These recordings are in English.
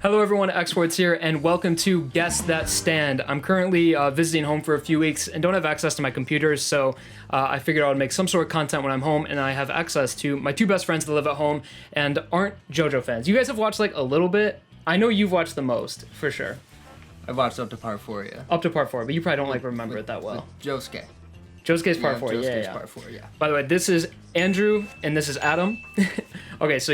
Hello everyone, xForts here, and welcome to Guess That Stand. I'm currently visiting home for a few weeks and don't have access to my computer, so I figured I would make some sort of content when I'm home, and I have access to my two best friends that live at home and aren't JoJo fans. You guys have watched like a little bit. I know you've watched the most, for sure. I've watched up to part 4, yeah. Up to part 4, but you probably don't like remember it that well. Josuke. Josuke's part 4, Josuke's yeah. part 4, yeah. By the way, this is Andrew, and this is Adam. Okay, so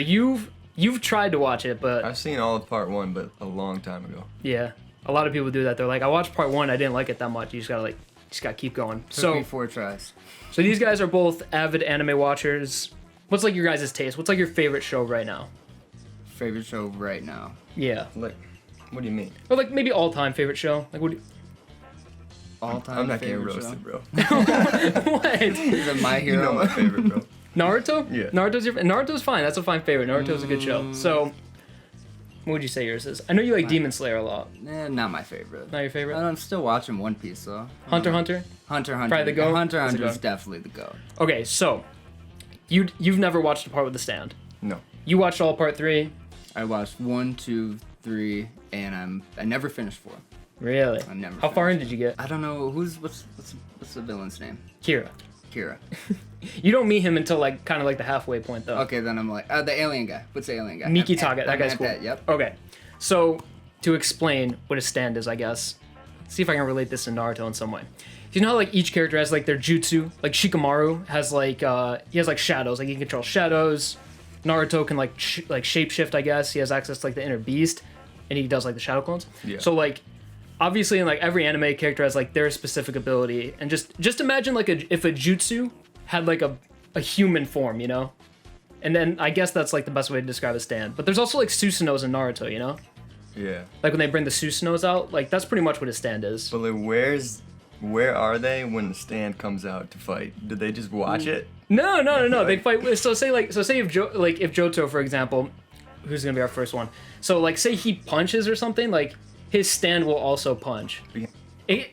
You've tried to watch it, but... I've seen all of part 1, but a long time ago. Yeah. A lot of people do that. They're like, I watched part 1, I didn't like it that much. You just gotta keep going. Took me 4 tries. So these guys are both avid anime watchers. What's like your guys' taste? What's like your favorite show right now? Favorite show right now? Yeah. Like, what do you mean? Or like maybe all-time favorite show? Like what do you... All-time I'm not getting favorite roasted, show? bro. What? Is it My Hero? You know my favorite, bro. Naruto? Yeah. Naruto's fine. That's a fine favorite. Naruto's a good show. So, what would you say yours is? I know you like Demon Slayer a lot. Not my favorite. Not your favorite? I'm still watching One Piece, though. Hunter x Hunter? Hunter x Hunter. Probably the GOAT? Hunter x It's a Hunter is GOAT. definitely the GOAT. Okay, so, you've never watched a part with the stand. No. You watched all part 3. I watched 1, 2, 3, and I never finished 4. Really? I never How far in finished. did you get? I don't know what's the villain's name? Kira. Kira. You don't meet him until like kind of like the halfway point though. Okay, then I'm like the alien guy. What's the alien guy? Miki Taga, that guy's cool. Yep. Okay, so to explain what a stand is, I guess, see if I can relate this to Naruto in some way. You know how like each character has like their jutsu? Like Shikamaru has like he has like shadows, like he can control shadows. Naruto can like shapeshift, I guess. He has access to like the inner beast, and he does like the shadow clones. Yeah. So like obviously in like every anime character has like their specific ability, and just imagine like if a jutsu had like a human form, you know? And then I guess that's like the best way to describe a stand. But there's also like Susanos in Naruto, you know? Yeah. Like when they bring the Susanos out, like that's pretty much what a stand is. But like, where are they when the stand comes out to fight? Do they just watch it? No. They fight. So say if Johto, for example, who's gonna be our first one? So like say he punches or something, like his stand will also punch.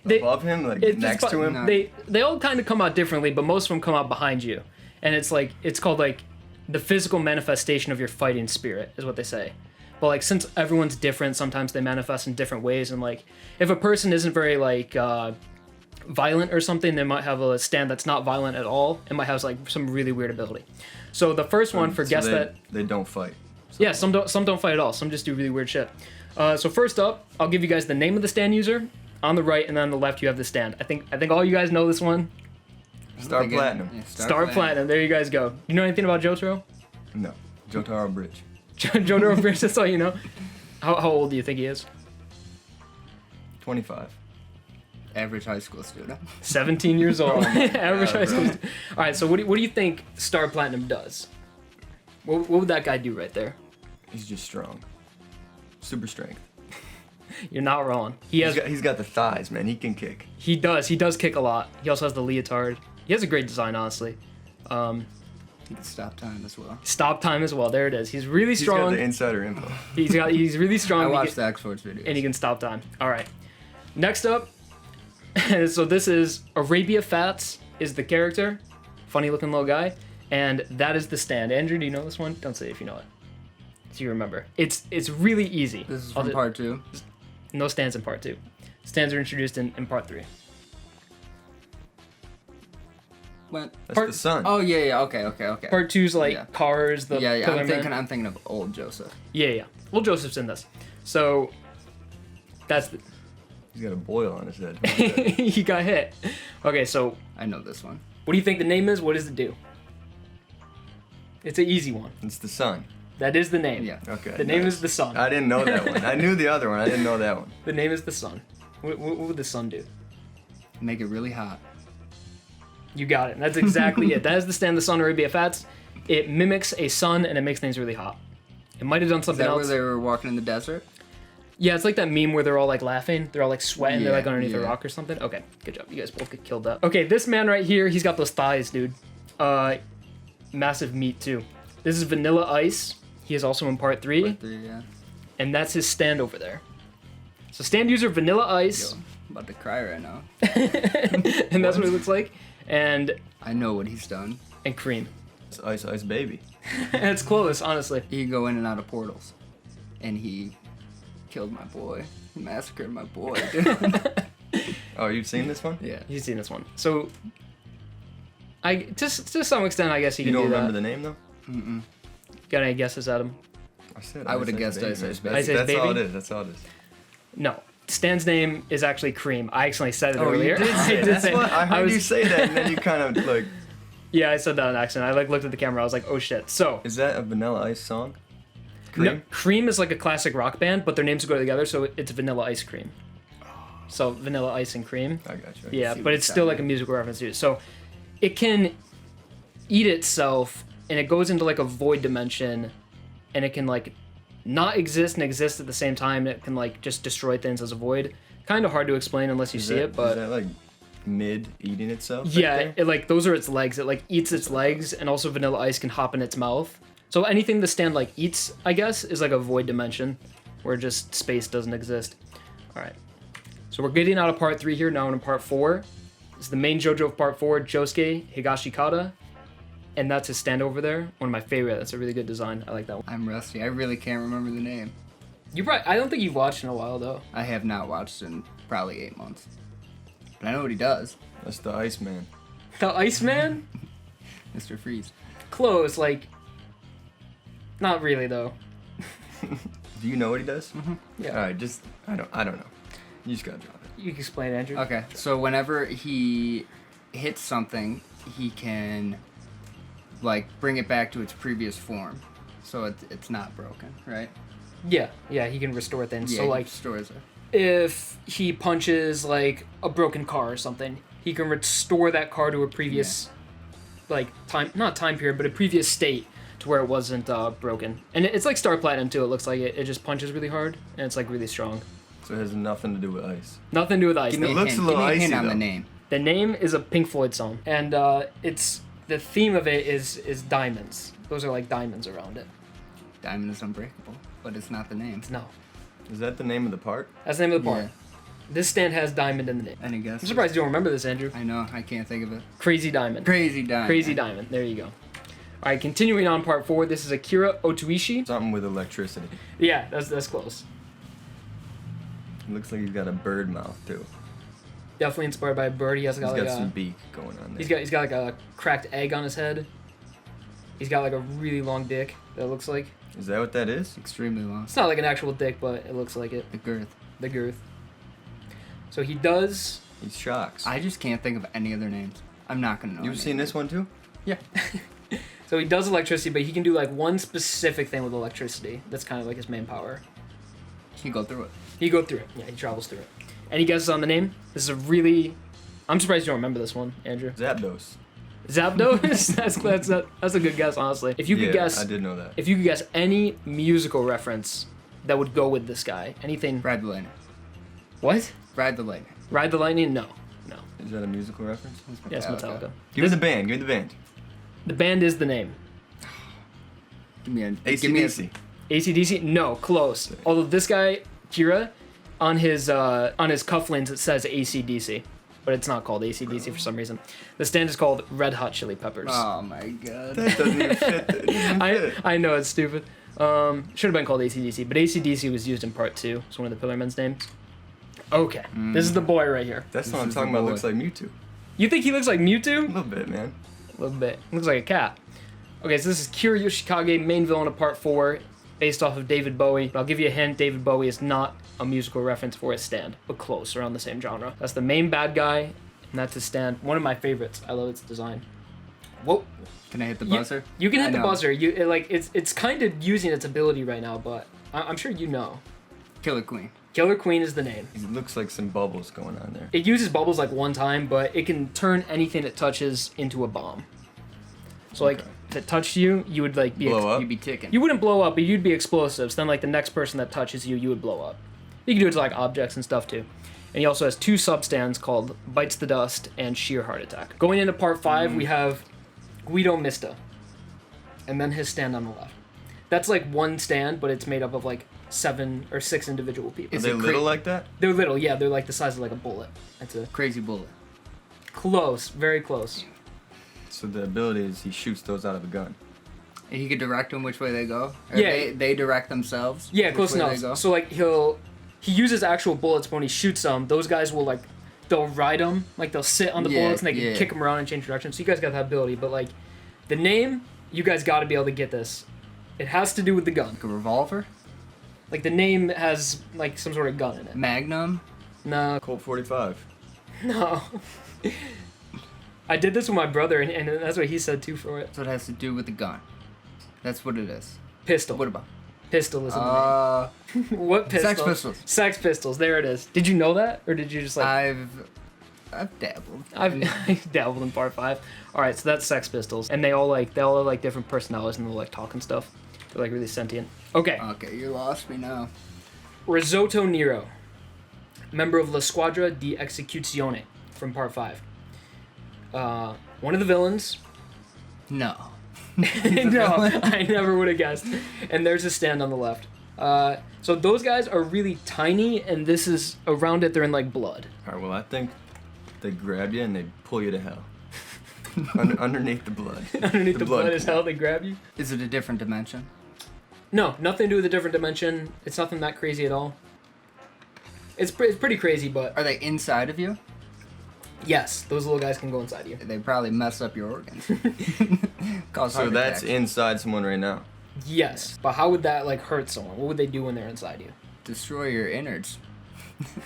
Above him, like next to him? No. They all kind of come out differently, but most of them come out behind you, and it's called like the physical manifestation of your fighting spirit is what they say. But like since everyone's different, sometimes they manifest in different ways, and like if a person isn't very like violent or something, they might have a stand that's not violent at all. It might have like some really weird ability. So the first one for guess that they don't fight. yeah, some don't fight at all. Some just do really weird shit. So first up, I'll give you guys the name of the stand user. On the right and then on the left, you have the stand. I think all you guys know this one. Star Platinum. Yeah, Star Platinum. There you guys go. You know anything about Jotaro? No. Jotaro Bridge. Jotaro Bridge. That's all you know. How old do you think he is? 25. Average high school student. 17 years old. Average high God, school. bro. All right. So what do you think Star Platinum does? What would that guy do right there? He's just strong. Super strength. You're not wrong. He's got the thighs, man. He can kick. He does kick a lot. He also has the leotard. He has a great design, honestly. He can stop time as well. Stop time as well. There it is. He's really He's strong. got the insider info. He's really strong. I He watched can- the xForts videos. and he can stop time. All right. Next up, so this is Arabia Fats is the character, funny looking little guy, and that is the stand. Andrew, do you know this one? Don't say if you know it. So you remember. It's really easy. This is from part 2. No stands in part 2. Stands are introduced in part 3. What? That's Part- the sun. Oh yeah. Okay. Part 2's like Yeah. cars, the yeah. Pillar I'm Man. thinking of old Joseph. Yeah. Well, Joseph's in this. So that's the, He's got a boil on his head. he got hit. Okay, so I know this one. what do you think the name is? What does it do? It's an easy one. It's the sun. That is the name. Yeah. Okay. The name nice. is the sun. I didn't know that one. I knew the other one. I didn't know that one. The name is the sun. What would the sun do? Make it really hot. You got it. That's exactly it. That is the stand, the sun Arabia Fats. It mimics a sun and it makes things really hot. It might have done Is something that else. where they were walking in the desert? Yeah, it's like that meme where they're all like laughing. They're all like sweating. They're like Yeah, underneath a yeah. rock or something. Okay, good job. You guys both get killed up. Okay, this man right here, he's got those thighs, dude. Massive meat too. This is Vanilla Ice. He is also in part 3. Part 3, yeah. And that's his stand over there. So stand user Vanilla Ice. Yo, I'm about to cry right now. And that's what it looks like. And I know what he's done. Cream. It's Ice Ice Baby. And it's close, honestly. He can go in and out of portals, and he killed my boy. He massacred my boy, dude. Oh, you've seen this one? Yeah. You've seen this one. So, to some extent, I guess you You can don't do remember that. the name though? Mm-mm. Got any guesses, Adam? I would've guessed Baby, Ice Ice man. Baby. Ice Ice That's all it Baby? is. That's all it is. No. Stan's name is actually Cream. I accidentally said it Oh, earlier. you did say I did That's say what I heard was- you say that, and then you kind of like. Yeah, I said that on accident. I looked at the camera. I was like, oh shit. So, Is that a Vanilla Ice song? Cream? No, Cream is like a classic rock band, but their names go together, so it's Vanilla Ice Cream. So Vanilla Ice and Cream. I got you. Yeah, see but what it's you're still saying. like a musical reference to it. So it can eat itself, and it goes into like a void dimension, and it can like not exist and exist at the same time. It can like just destroy things as a void. Kind of hard to explain unless you see it, Is but that like mid eating itself? right yeah, there? it like those are its legs. It like eats its legs, and also Vanilla Ice can hop in its mouth. So anything the stand like eats, I guess, is like a void dimension where just space doesn't exist. All right. So we're getting out of part 3 here, now in part 4. This is the main JoJo of part 4, Josuke Higashikata. And that's his stand over there. One of my favorite. That's a really good design. I like that one. I'm rusty. I really can't remember the name. I don't think you've watched in a while though. I have not watched in probably 8 months. But I know what he does. That's the Iceman. The Iceman? Mr. Freeze. Close, like not really though. Do you know what he does? Yeah. All right, just I don't know. You just gotta drop it. You can explain, Andrew. Okay, so whenever he hits something, he can like bring it back to its previous form. So it's not broken, right? Yeah, he can restore things. Yeah, So he like restores it. if he punches like a broken car or something, he can restore that car to a previous like not time period, but a previous state to where it wasn't broken. And it's like Star Platinum too. It looks like it just punches really hard and it's like really strong. So it has nothing to do with ice. Nothing to do with ice. Give me though. It looks a little Give me a hint icy, on the though. name. The name is a Pink Floyd song, and it's the theme of it is diamonds. Those are like diamonds around it. Diamond is unbreakable, but it's not the name. No, Is that the name of the park? that's the name of the park. Yeah. This stand has diamond in the name. Any guess? I'm surprised you don't remember this, Andrew. I know. I can't think of it. Crazy Diamond. Crazy Diamond. Crazy Diamond. There you go. All right, continuing on part 4. This is Akira Otoishi. Something with electricity. Yeah, that's close. It looks like he's got a bird mouth too. Definitely inspired by a bird. He has He's got got like some a beak going on there. he's got like a cracked egg on his head. He's got like a really long dick. That looks like Is that what that is? Extremely long. it's not like an actual dick, but it looks like it. The girth. The girth. So he does. He's shocks. I just can't think of any other names. I'm not gonna know. You've any seen names. this one too? Yeah. So he does electricity, but he can do like one specific thing with electricity. That's kind of like his main power. You go through it. He go through it. Yeah, he travels through it. Any guesses on the name? This is a really. I'm surprised you don't remember this one, Andrew. Zapdos. Zapdos? that's a good guess, honestly. If you could Yeah, guess, I did know that. if you could guess any musical reference that would go with this guy, anything. Ride the lightning. What? Ride the lightning. Ride the Lightning? No. Is that a musical reference? Yes, Metallica. Give me the band. Give me the band. The band is the name. Give me a. AC/DC. AC/DC? No, close. Although this guy, Kira, on his cufflinks it says AC/DC, but it's not called AC/DC for some reason. The stand is called Red Hot Chili Peppers. Oh my god. That doesn't even fit. It doesn't fit. I know it's stupid. Should have been called AC/DC, but AC/DC was used in part 2. It's one of the Pillar Men's names. Okay, this is the boy right here. That's This what I'm is talking the about. boy. Looks like Mewtwo. You think he looks like A Mewtwo? little bit, man. A little bit. Looks like a cat. Okay, so this is Kira Yoshikage, main villain of part 4, based off of David Bowie. But I'll give you a hint, David Bowie is not a musical reference for his stand, but close, around the same genre. That's the main bad guy, and that's his stand. One of my favorites. I love its design. Whoa. Can I hit the You- buzzer? You can I hit the know. buzzer. It's kind of using its ability right now, but I'm sure you know. Killer Queen. Killer Queen is the name. It looks like some bubbles going on there. It uses bubbles like one time, but it can turn anything it touches into a bomb. So like, Okay. if it touched you, you would like be Blow up? You'd be ticking. You wouldn't blow up, but you'd be explosives. Then like the next person that touches you, you would blow up. You can do it to like objects and stuff too. And he also has 2 substands called Bites the Dust and Sheer Heart Attack. Going into part 5, we have Guido Mista, and then his stand on the left. That's like one stand, but it's made up of like 7 or 6 individual people. Are Is they it little cra- like that? They're little, yeah. They're like the size of like a bullet. That's a Crazy bullet. close, very close. So the ability is he shoots those out of a gun. And he could direct them which way they go? Or Yeah. they direct themselves? Yeah, which close way enough. they go? So like he uses actual bullets, but when he shoots them, those guys will like they'll ride them, like they'll sit on the Yeah, bullets and they can yeah. kick them around and change direction. So you guys got that ability, but like the name, you guys got to be able to get this. It has to do with the gun. Like a revolver? Like the name has like some sort of gun in it. Magnum? No, Colt 45. no. I did this with my brother, and that's what he said too for it. That's what it has to do with the gun. That's what it is. Pistol. What about? Pistol is in the name. What pistol? Sex Pistols. Sex Pistols. There it is. Did you know that, or did you just like? I've dabbled. I've dabbled in part 5. All right, so that's Sex Pistols, and they all have like different personalities, and they'll like talk and stuff. They're like really sentient. Okay, Okay, you lost me now. Risotto Nero, member of La Squadra di Execuzione from part 5. One of the villains. No. No, I never would have guessed. And there's a stand on the left. So those guys are really tiny, and this is around it. They're in like blood. All right, well, I think they grab you and they pull you to hell. Underneath the blood. Underneath the blood is pool. hell. They grab you. Is it a different dimension? No, nothing to do with a different dimension. It's nothing that crazy at all. It's pretty crazy, but Are they inside of you? yes, those little guys can go inside you. They probably mess up your organs. Cause So heart that's attacks. inside someone right now. Yes, but how would that like hurt someone? What would they do when they're inside you? Destroy your innards.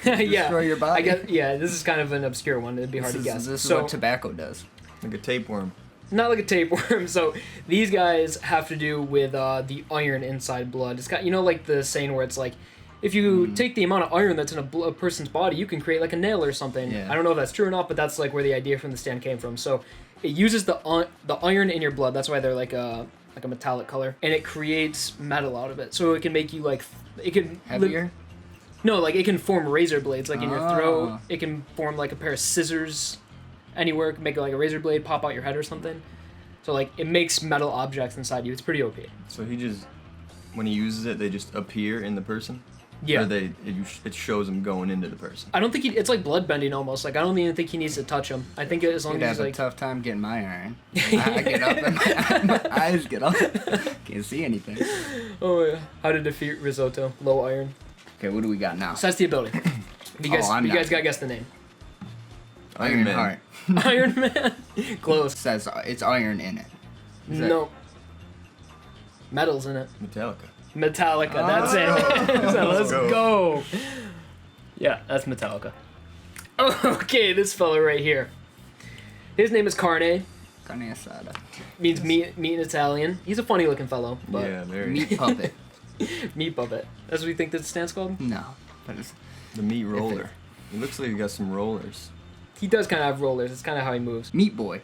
Yeah, Destroy your body. I guess. Yeah, this is kind of an obscure one. It'd be hard to guess. This is So what tobacco does. Like a tapeworm. not like a tapeworm. So these guys have to do with the iron inside blood. It's got like the saying where it's like, if you take the amount of iron that's in a person's body, you can create like a nail or something. Yeah. I don't know if that's true or not, but that's like where the idea from the stand came from. So it uses the iron in your blood. That's why they're like a metallic color, and it creates metal out of it. So it can make you like it can Heavier? No, like it can form razor blades like in your throat. Ah. It can form like a pair of scissors anywhere. It can make like a razor blade pop out your head or something. So like it makes metal objects inside you. It's pretty OP. So he just, when he uses it, they just appear in the person? Yeah. Or it shows them going into the person? I don't think it's like blood bending almost. Like I don't even think he needs to touch him. I think as long You'd as have he's a like tough time getting my iron. I get up and my eyes get up. Can't see anything. oh yeah, how to defeat risotto, low iron. Okay, what do we got now? So that's the ability. You guys, I'm you not guys gotta guess the name. Iron Man. Heart. Iron Man. Close. It says it's iron in it. Is that- No. Metal's in it. Metallica. Metallica. That's it. So let's go. Yeah, that's Metallica. Okay, this fella right here. His name is Carne. Carne asada. Means meat in Italian. He's a funny looking fellow, but Yeah, very. Meat puppet. meat puppet. That's what you think that stands called? No. That is The meat roller. He looks like he got some rollers. He does kind of have rollers. It's kind of how he moves. Meat boy.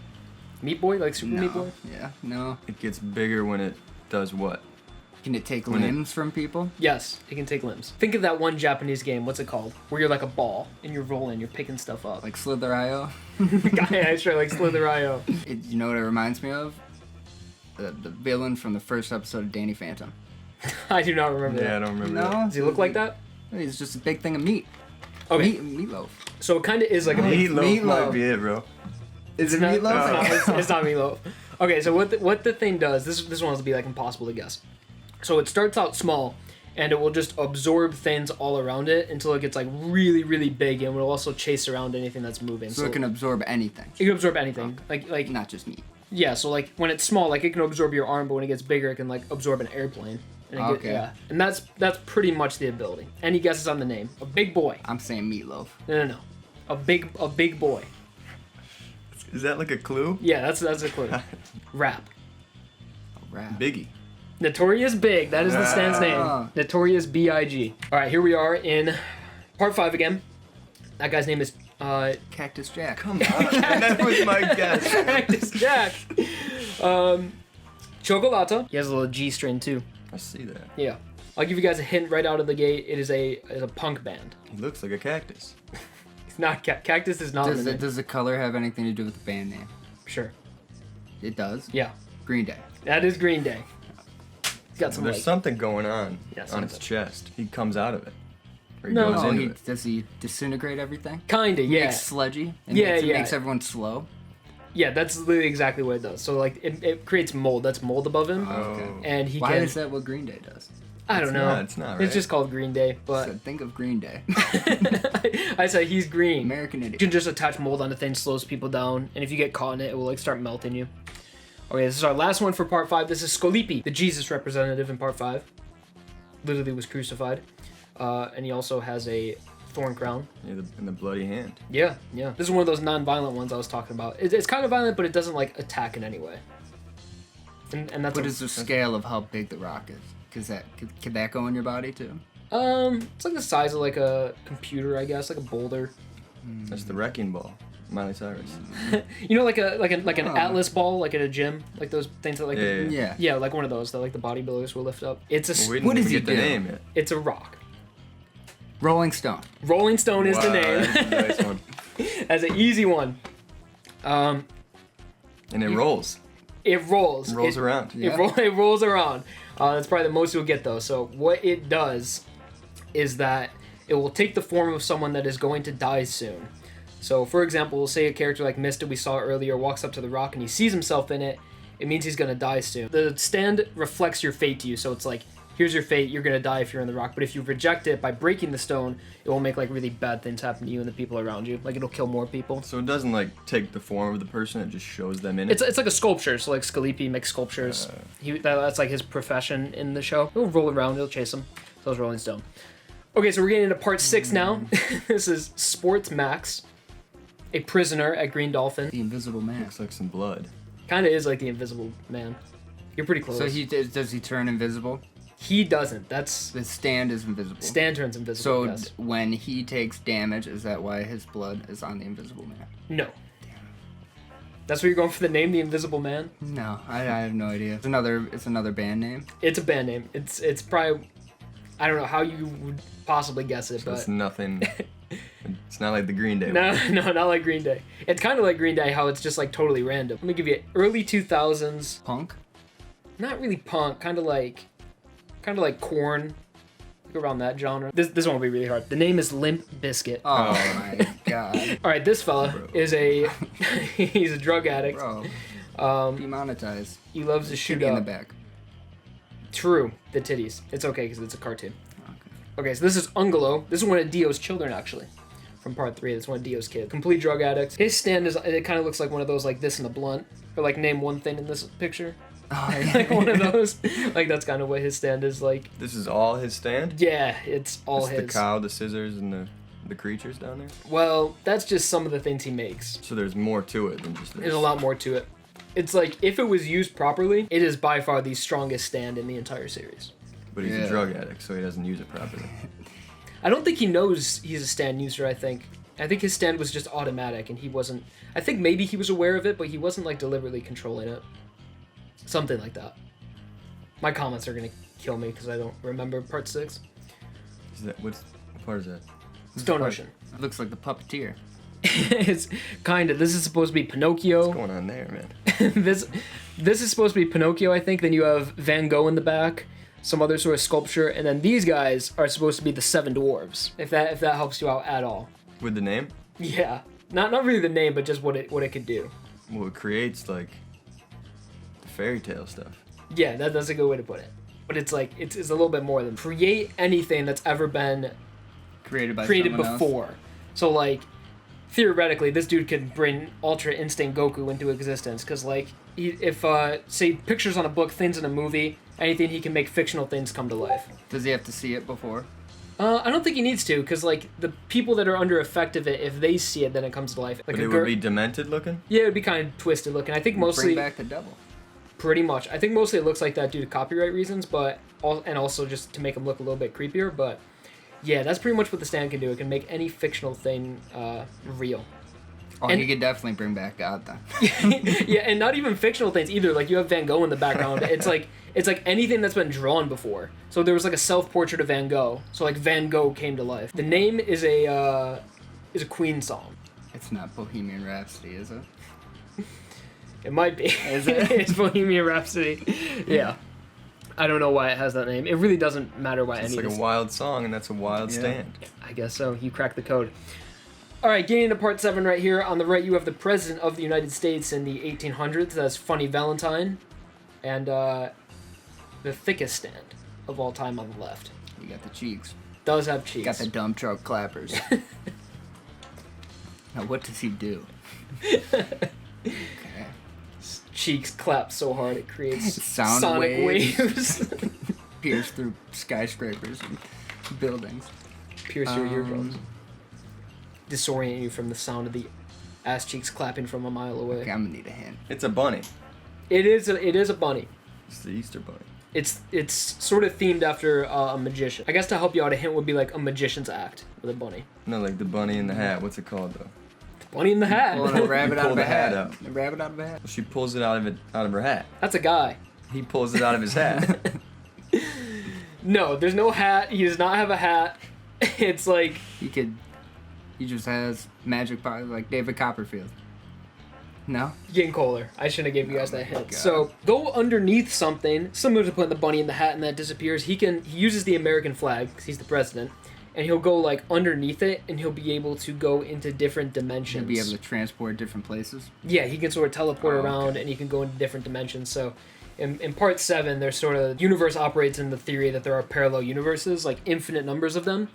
Meat Boy, like Super No. Meat Boy. Yeah. No. It gets bigger when it does what? Can it take When it- limbs from people? Yes, it can take limbs. Think of that one Japanese game. What's it called? Where you're like a ball and you're rolling, you're picking stuff up. Like Slither.io? I sure like Slither.io. You know what it reminds me of? The villain from the first episode of Danny Phantom. I do not remember Yeah, I that. don't remember No. that. Does he look like that? He's just a big thing of meat. Okay, Meatloaf. so it kind of is like a Meatloaf might Meatloaf. be it, bro. Is it It's meatloaf? not, it's not meatloaf. Okay, so what the thing does, this one has to be like impossible to guess. So it starts out small, and it will just absorb things all around it until it gets like really, really big, and will also chase around anything that's moving. So it can absorb anything. it can absorb anything. Like Not just meat. yeah. So like when it's small, like it can absorb your arm, but when it gets bigger, it can like absorb an airplane. And Okay. yeah, and that's pretty much the ability. Any guesses on the name? A big boy. I'm saying meatloaf. No. A big boy. Is that like a clue? Yeah, that's a clue. Rap. Rap. Biggie. Notorious Big. That is the stand's Ah. name. Notorious B.I.G. All right, here we are in part 5 again. That guy's name is Cactus Jack. Come on. That was my guess. Cactus Jack. Chocolata. He has a little G string too. I see that. Yeah. I'll give you guys a hint right out of the gate. It is a punk band. He looks like a cactus. It's not Cactus is not in Does it. does the color have anything to do with the band name? Sure. It does. Yeah. Green Day. That is Green Day. He's got some There's like something going on Yeah, on his something. chest. He comes out of it. Or he No. goes Oh, into it. does he disintegrate everything? kinda, yeah. Makes sludgy. It Yeah, makes, it yeah. makes everyone slow. Yeah, that's literally exactly what it does. So like it creates mold. That's mold above him, Okay. and he Why can. is that what Green Day does? I don't know. It's not right. It's just called Green Day, but So think of Green Day. I say he's green. American You idiot. can just attach mold onto things, slows people down, and if you get caught in it, it will like start melting you. Okay, this is our last one for part 5. This is Scolipi, the Jesus representative in part 5. Literally was crucified, and he also has a thorn crown. Yeah, in the bloody hand. Yeah. This is one of those non-violent ones I was talking about. It's kind of violent, but it doesn't like attack in any way. And that's What is the scale of how big the rock is? Cause could that go in your body too? it's like the size of like a computer, I guess, like a boulder. That's the wrecking ball. Miley Cyrus. You know, like an Atlas ball, like at a gym, like those things that like Yeah. like one of those that like the bodybuilders will lift up. It's a Well, we didn't What even does he get the do? name yet. it's a rock. Rolling Stone. Rolling Stone is the Wow, name. That's a nice one. That's an easy one. And it rolls. It rolls. It rolls around. Yeah. It rolls around. That's probably the most you'll get though. So what it does is that it will take the form of someone that is going to die soon. So for example, we'll say a character like Mista we saw earlier walks up to the rock and he sees himself in it. It means he's going to die soon. The stand reflects your fate to you. So it's like, here's your fate. You're going to die if you're in the rock. But if you reject it by breaking the stone, it will make like really bad things happen to you and the people around you. Like it'll kill more people. So it doesn't like take the form of the person, it just shows them in it. It's like a sculpture. So like Scalipi makes sculptures. That's like his profession in the show. He'll roll around. He'll chase him. So it's Rolling Stone. Okay, so we're getting into part 6 now. This is Sports Max, a prisoner at Green Dolphin. The Invisible Man. Looks like some blood. Kind of is like the Invisible Man. You're pretty close. So does he turn invisible? He doesn't. That's The stand is invisible. Stan turns invisible. So yes. when he takes damage, is that why his blood is on the Invisible Man? No. That's where you're going for the name, the Invisible Man. No, I have no idea. It's another band name. It's a band name. It's probably, I don't know how you would possibly guess it, So it's but nothing. It's not like the Green Day no, one. no, not like Green Day. It's kind of like Green Day, how it's just like totally random. Let me give you early 2000s. Punk. Not really punk, kind of like Korn, like around that genre. This one will be really hard. The name is Limp Bizkit. Oh my god, All right, this fella is he's a drug addict. bro. Demonetized. He loves to shoot Titty in the up. back. True, the titties. It's okay because it's a cartoon. Okay, so this is Ungolo. This is one of Dio's children actually, from part 3. That's one of Dio's kids. Complete drug addict. His stand is, it kind of looks like one of those like this in a blunt, or like name one thing in this picture. Oh, yeah. Like one of those. Like that's kind of what his stand is like. This is all his stand? Yeah, it's all That's his. the cow, the scissors, and the creatures down there? Well, that's just some of the things he makes. So there's more to it than just this. There's a lot more to it. It's like, if it was used properly, it is by far the strongest stand in the entire series. But he's Yeah. a drug addict, so he doesn't use it properly. I don't think he knows he's a stand user, I think his stand was just automatic, and he wasn't... I think maybe he was aware of it, but he wasn't, like, deliberately controlling it. Something like that. My comments are gonna kill me, because I don't remember part 6. Is that what part is that? Stone Ocean. It looks like the puppeteer. It's kind of... This is supposed to be Pinocchio. What's going on there, man? this is supposed to be Pinocchio, I think. Then you have Van Gogh in the back, some other sort of sculpture, and then these guys are supposed to be the 7 dwarves. If that helps you out at all. With the name? Yeah, not really the name, but just what it could do. Well, it creates like the fairy tale stuff. Yeah, that's a good way to put it. But it's like it's a little bit more than create anything that's ever been Created by created someone else. before. So like theoretically, this dude could bring Ultra Instinct Goku into existence because like if say pictures on a book, things in a movie, anything, he can make fictional things come to life. Does he have to see it before? I don't think he needs to, because like the people that are under effect of it, if they see it, then it comes to life. Like But it would be demented looking? yeah, it would be kind of twisted looking. I think mostly Bring back the devil. pretty much. I think mostly it looks like that due to copyright reasons, and also just to make him look a little bit creepier. But yeah, that's pretty much what the stand can do. It can make any fictional thing real. Oh, And- you could definitely bring back God then. Yeah, and not even fictional things either. Like you have Van Gogh in the background. It's like anything that's been drawn before. So there was like a self-portrait of Van Gogh. So like Van Gogh came to life. The name is a Queen song. It's not Bohemian Rhapsody, is it? It might be. Is it? It's Bohemian Rhapsody. Yeah. I don't know why it has that name. It really doesn't matter why It's any like of a this. wild song, and that's a wild Yeah. stand. I guess so. You cracked the code. All right, getting into part 7 right here. On the right, you have the President of the United States in the 1800s. That's Funny Valentine. And the thickest stand of all time on the left. You got the cheeks. Does have cheeks. Got the dump truck clappers. Now, what does he do? Okay. Cheeks clap so hard it creates Sound sonic waves. Pierce through skyscrapers and buildings. Pierce your eardrums. Disorient you from the sound of the ass cheeks clapping from a mile away. Okay, I'm gonna need a hint. It's a bunny. It is a bunny. It's the Easter bunny. It's sort of themed after a magician. I guess to help you out, a hint would be like a magician's act with a bunny. No, like the bunny in the hat. What's it called though? Bunny in the hat. Pulling a rabbit out pull of the a hat hat. out. A rabbit out of a hat. She pulls it out of her hat. That's a guy. He pulls it out of his hat. No, there's no hat. He does not have a hat. It's like He just has magic powers like David Copperfield. No? getting colder. I shouldn't have gave you guys Oh that my hint. God. So go underneath something similar to putting the bunny in the hat and that disappears. He uses the American flag because he's the president, and he'll go like underneath it, and he'll be able to go into different dimensions. He'll be able to transport different places. Yeah, he can sort of teleport Oh, around, okay. and he can go into different dimensions. So in part 7, there's sort of universe operates in the theory that there are parallel universes, like infinite numbers of them.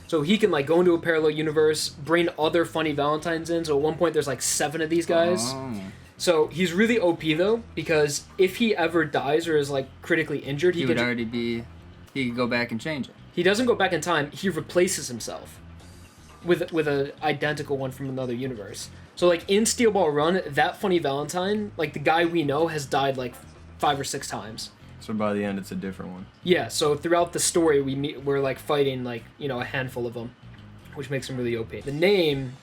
So he can like go into a parallel universe, bring other Funny Valentines in. So at one point there's like 7 of these guys. Oh. So he's really OP though, because if he ever dies or is like critically injured, He would already be... He could go back and change it. he doesn't go back in time. He replaces himself with a identical one from another universe. So like in Steel Ball Run, that Funny Valentine, like the guy we know, has died like 5 or 6 times. So by the end, it's a different one. Yeah, so throughout the story, we're like fighting like, you know, a handful of them, which makes him really OP. The name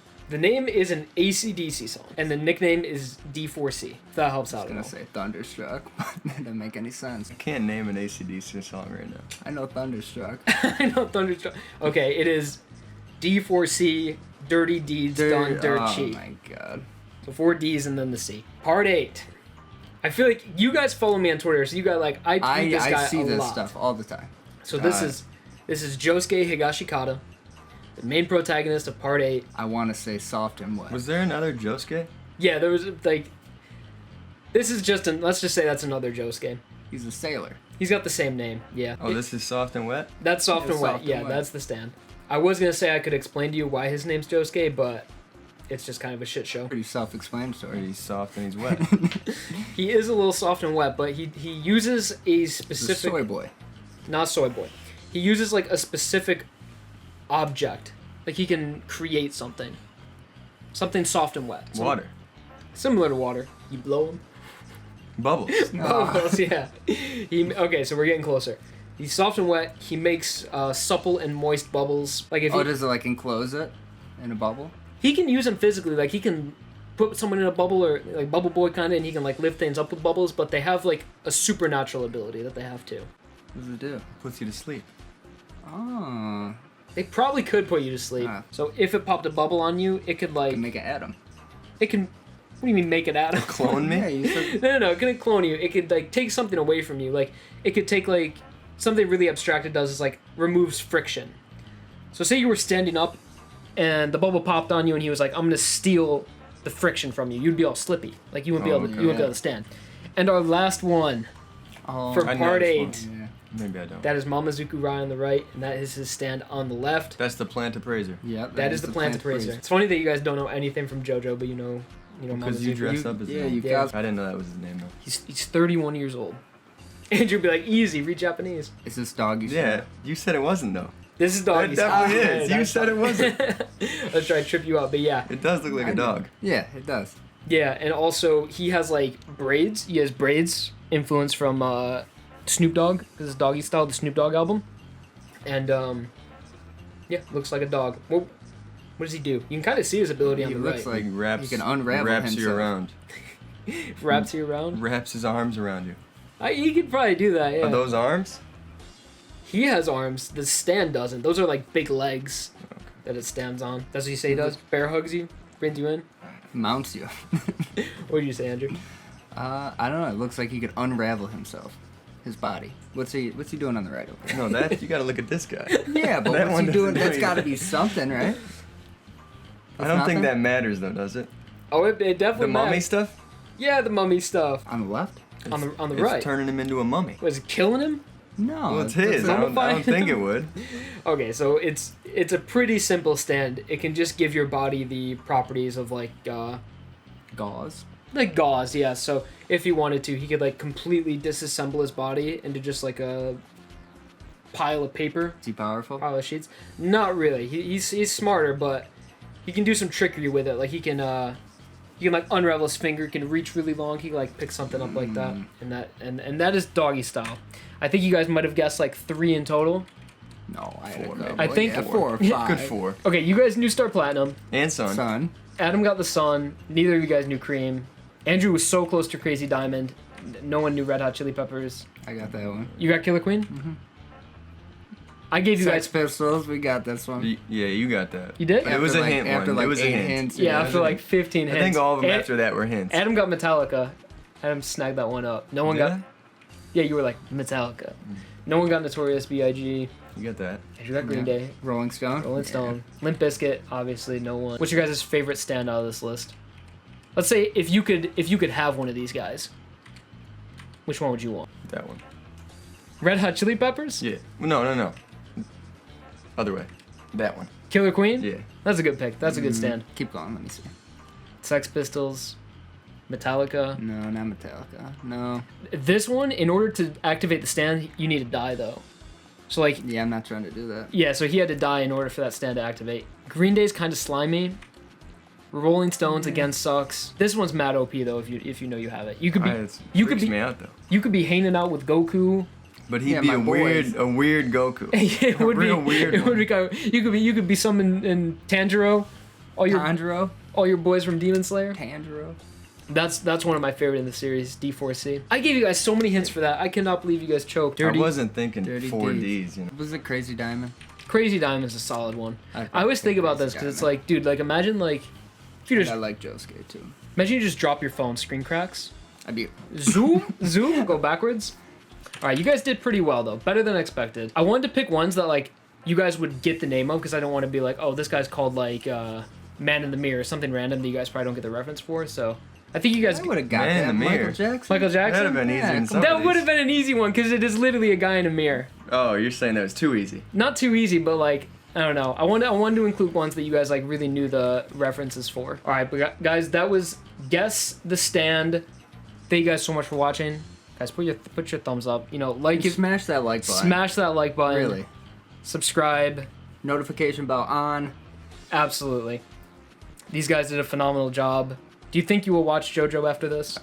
is an AC/DC song, and the nickname is D4C. If that helps out I at was all. gonna say Thunderstruck, but that doesn't make any sense. I can't name an AC/DC song right now. I know Thunderstruck. I know Thunderstruck. Okay, it is D4C, Dirty Deeds Done Dirt Oh Cheap. my god. So 4 D's and then the C. Part 8. I feel like you guys follow me on Twitter, so you got like I tweet this guy I see a this lot. stuff all the time. So this is Josuke Higashikata, the main protagonist of Part 8. I want to say soft and wet. Was there another Josuke? Yeah, there was like. This is just let's just say that's another Josuke. He's a sailor. He's got the same name. Yeah. Oh, this is soft and wet? That's soft Yeah, and wet. soft and Yeah, wet. that's the stand. I was gonna say I could explain to you why his name's Josuke, but it's just kind of a shit show. Pretty self-explanatory. He's soft and he's wet. He is a little soft and wet, but he uses a He's a specific. soy boy. Not soy boy. He uses like a specific object. Like he can create something. Something soft and wet. Water. Similar to water. You blow him. Bubbles. Bubbles, yeah. Okay, so we're getting closer. He's soft and wet. He makes supple and moist bubbles. Like if Oh, he, does it like enclose it in a bubble? he can use them physically. Like he can put someone in a bubble or like Bubble Boy kind of, and he can like lift things up with bubbles. But they have like a supernatural ability that they have too. What does it do? Puts you to sleep. Oh, They probably could put you to sleep. Ah. So if it popped a bubble on you, it could you like can make an atom. it can. What do you mean make it out of? Clone me? Yeah, you said No, it couldn't clone you. It could like take something away from you. Like it could take like something really abstract. It does is like removes friction. So say you were standing up, and the bubble popped on you, and he was like, "I'm gonna steal the friction from you." You'd be all slippy. Like you wouldn't be able to. okay. You wouldn't be able to stand. And our last one oh, for I know part this 8. yeah. Maybe I don't. That is Mamazuku Rai on the right, and that is his stand on the left. That's the plant appraiser. Yep, That is the plant appraiser. It's funny that you guys don't know anything from JoJo, but you know Because you Mamazuku. dress up as Yeah, him. you Yeah. got. I didn't know that was his name though. He's 31 years old. Andrew'd be like, easy, read Japanese. Is this doggy? Yeah, you said it wasn't though. This is That doggy definitely style. is. You said it wasn't. Let's try to trip you up, but yeah. It does look like a dog. Yeah, it does. Yeah, and also he has like braids. He has braids influenced from Snoop Dogg. This is Doggy Style, the Snoop Dogg album. And yeah, looks like a dog. What does he do? You can kind of see his ability on He the looks right. Like wraps, he can unravel wraps you himself. around. Wraps you around. Wraps his arms around you. He could probably do that. Yeah. Are those arms? He has arms. The stand doesn't. Those are like big legs that it stands on. That's what you say he does. Bear hugs you, brings you in. Mounts you. What did you say, Andrew? I don't know. It looks like he could unravel himself, his body. What's he doing on the right over there? No, that you gotta look at this guy. Yeah, but That what's one he doing? doesn't do That's got to anything. be something, right? I don't think that matters though, does it? Oh, it definitely The mummy matters. stuff? Yeah, the mummy stuff. On the left? On the It's right. turning him into a mummy. Was it killing him? No. Well, it's his. I don't mummified. think it would. Okay, so it's a pretty simple stand. It can just give your body the properties of like Gauze. like gauze, yeah. So if he wanted to, he could like completely disassemble his body into just like a pile of paper, Is he powerful? pile of sheets. Not really. He's smarter, but he can do some trickery with it. Like he can like unravel his finger, can reach really long. He can like pick something up like that, and that is doggy style. I think you guys might have guessed like 3 in total. No, I Four, had maybe. I think- 4 or 5. Good 4. Okay, you guys knew Star Platinum. And Son. Son. Adam got the Sun. Neither of you guys knew Cream. Andrew was so close to Crazy Diamond. No one knew Red Hot Chili Peppers. I got that one. You got Killer Queen? Mm-hmm. I gave you Sex guys... Pistols, we got this one. Yeah, you got that. You did? It was a hint After one. like It was a 8 hint. hints. Yeah, after like 15 hints. I think all of them Ad- after that were hints. Adam got Metallica. Adam snagged that one up. No one Did got... I? Yeah, you were like, Metallica. No one got Notorious B.I.G. You got that. Andrew got Green Yeah. Day. Rolling Stone. Rolling Stone. Limp Bizkit, obviously, no one. What's your guys' favorite stand out of this list? Let's say if you could have one of these guys, which one would you want? That one. Red Hot Chili Peppers? Yeah. No. Other way. That one. Killer Queen? Yeah. That's a good pick. That's a good stand. Keep going, let me see. Sex Pistols, Metallica. No, not Metallica. No. This one, in order to activate the stand, you need to die though. So like, Yeah, I'm not trying to do that. yeah, so he had to die in order for that stand to activate. Green Day's kind of slimy. Rolling Stones again sucks. This one's mad OP though if you know you have it. You could be you could freaks be me out though. you could be hanging out with Goku. But he'd Yeah, be my a boys. weird Goku. It would real be weird It would one. be kind of, you could be some in Tanjiro. Tanjiro. All your boys from Demon Slayer. Tanjiro. That's one of my favorite in the series, D4C. I gave you guys so many hints for that. I cannot believe you guys choked. I wasn't thinking Dirty 4 Ds. Ds, you know. Was it Crazy Diamond? Crazy Diamond is a solid one. I I always think about Crazy this because it's Diamond. like, dude, like imagine like if you I just like Josuke too. imagine you just drop your phone, screen cracks, I do. zoom, go backwards. All right, you guys did pretty well though, better than expected. I wanted to pick ones that like you guys would get the name of because I don't want to be like, oh, this guy's called like Man in the Mirror, something random that you guys probably don't get the reference for. So I think you guys. I would have got Man in that. the Michael Mirror. Jackson. Michael That'd Jackson. have been easy Yeah, in some That of would these. have been an easy one because it is literally a guy in a mirror. Oh, you're saying that was too easy. Not too easy, but like I don't know. I wanted to include ones that you guys like really knew the references for. All right, but guys, that was Guess the Stand. Thank you guys so much for watching. Guys, put your thumbs up. You know, like it, Smash that like button. smash that like button. Really. Subscribe. Notification bell on. Absolutely. These guys did a phenomenal job. Do you think you will watch JoJo after this?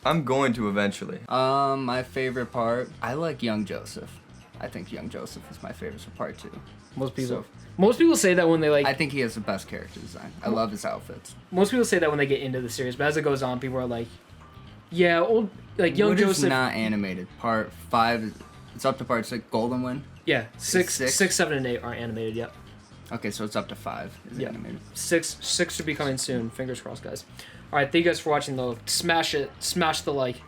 I'm going to eventually. My favorite part. I like Young Joseph. I think Young Joseph is my favorite for part 2. Most people say that when they like. I think he has the best character design. I love his outfits. Most people say that when they get into the series, but as it goes on, people are like, "Yeah, old like Young What is Joseph." not animated? Part 5. It's up to part 6. Golden Wind. Yeah, six, Six? 7, and 8 aren't animated yet. Okay, so it's up to 5. Is Yeah. animated. Six should be coming soon. Fingers crossed, guys. All right, thank you guys for watching though. Smash it, smash the like.